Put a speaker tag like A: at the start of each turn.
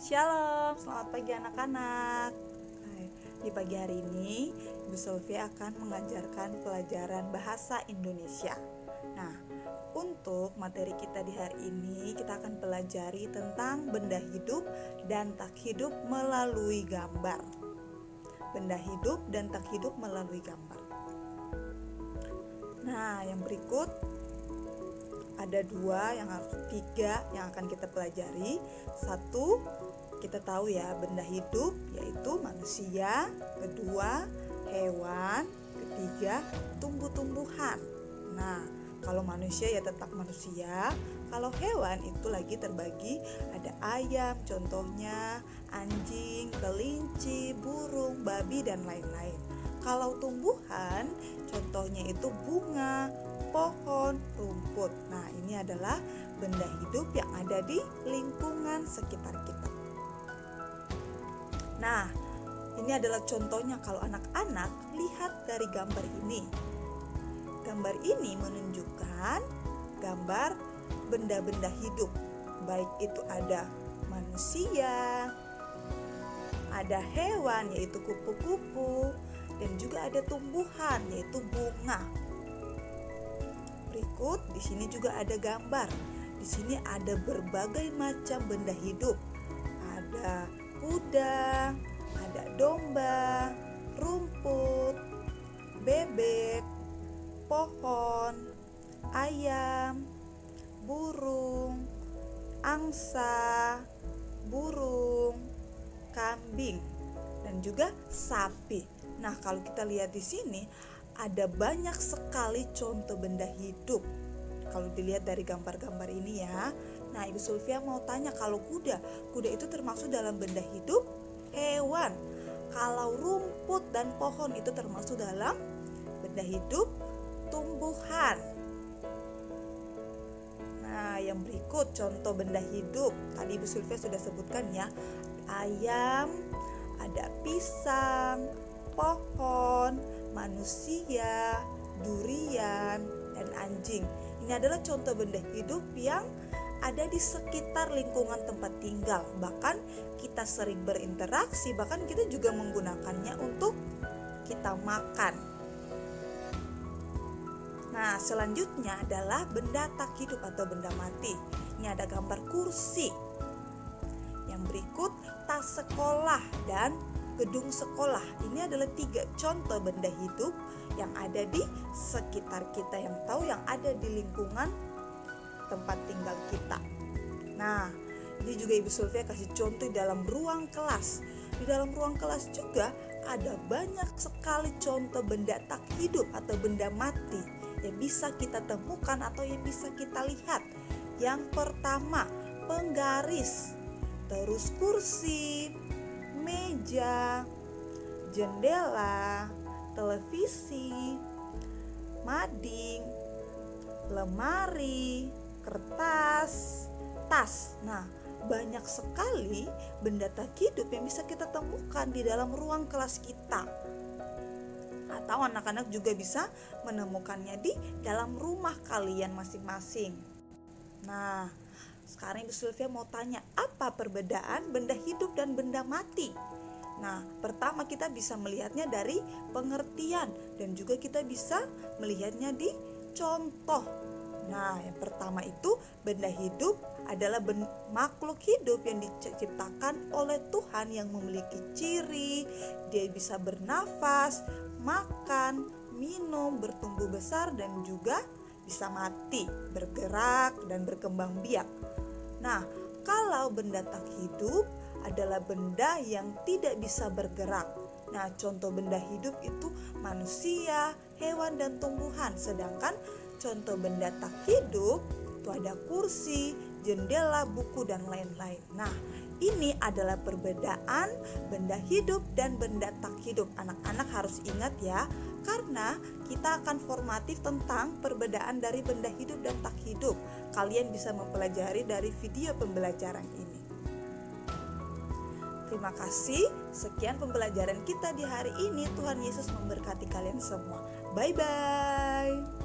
A: Shalom, selamat pagi anak-anak. Di pagi hari ini, Ibu Sylvia akan mengajarkan pelajaran bahasa Indonesia. Nah, untuk materi kita di hari ini, kita akan pelajari tentang benda hidup dan tak hidup melalui gambar. Benda hidup dan tak hidup melalui gambar. Nah, yang berikut ada tiga yang akan kita pelajari. Satu, kita tahu ya, benda hidup yaitu manusia. Kedua, hewan. Ketiga, tumbuh-tumbuhan. Nah, kalau manusia ya tetap manusia. Kalau hewan itu lagi terbagi, ada ayam contohnya, anjing, kelinci, burung, babi, dan lain-lain. Kalau tumbuhan, contohnya itu bunga, pohon, rumput. Nah, ini adalah benda hidup yang ada di lingkungan sekitar kita. Nah, ini adalah contohnya kalau anak-anak lihat dari gambar ini. Gambar ini menunjukkan gambar benda-benda hidup. Baik itu ada manusia, ada hewan yaitu kupu-kupu, dan juga ada tumbuhan yaitu bunga. Berikut di sini juga ada gambar. Di sini ada berbagai macam benda hidup. Ada kuda, ada domba, rumput, bebek, pohon, ayam, burung, angsa, burung, kambing, dan juga sapi. Nah, kalau kita lihat di sini ada banyak sekali contoh benda hidup. Kalau dilihat dari gambar-gambar ini ya. Nah, Ibu Sylvia mau tanya, kalau kuda itu termasuk dalam benda hidup? Hewan. Kalau rumput dan pohon itu termasuk dalam benda hidup? Tumbuhan. Nah, yang berikut contoh benda hidup. Tadi Ibu Sylvia sudah sebutkan ya. Ayam, ada pisang, pohon, manusia, durian, dan anjing. Ini adalah contoh benda hidup yang ada di sekitar lingkungan tempat tinggal. Bahkan kita sering berinteraksi, bahkan kita juga menggunakannya untuk kita makan. Nah, selanjutnya adalah benda tak hidup atau benda mati. Ini ada gambar kursi. Yang berikut tas sekolah dan gedung sekolah. Ini adalah 3 contoh benda hidup yang ada di sekitar kita, yang tahu yang ada di lingkungan tempat tinggal kita. Nah, ini juga Ibu Sylvia kasih contoh dalam ruang kelas. Di dalam ruang kelas juga ada banyak sekali contoh benda tak hidup atau benda mati yang bisa kita temukan atau yang bisa kita lihat. Yang pertama, penggaris, terus kursi, meja, jendela, televisi, mading, lemari, kertas, tas. Nah, banyak sekali benda tak hidup yang bisa kita temukan di dalam ruang kelas kita. Atau anak-anak juga bisa menemukannya di dalam rumah kalian masing-masing. Nah, sekarang Ibu Sylvia mau tanya, apa perbedaan benda hidup dan benda mati? Nah, pertama kita bisa melihatnya dari pengertian dan juga kita bisa melihatnya di contoh. Nah, yang pertama itu benda hidup adalah makhluk hidup yang diciptakan oleh Tuhan yang memiliki ciri, dia bisa bernafas, makan, minum, bertumbuh besar, dan juga bisa mati, bergerak, dan berkembang biak. Nah, kalau benda tak hidup adalah benda yang tidak bisa bergerak. Nah, contoh benda hidup itu manusia, hewan, dan tumbuhan. Sedangkan contoh benda tak hidup itu ada kursi, jendela, buku, dan lain-lain. Nah, ini adalah perbedaan benda hidup dan benda tak hidup. Anak-anak harus ingat ya, karena kita akan formatif tentang perbedaan dari benda hidup dan tak hidup. Kalian bisa mempelajari dari video pembelajaran ini. Terima kasih. Sekian pembelajaran kita di hari ini. Tuhan Yesus memberkati kalian semua. Bye-bye.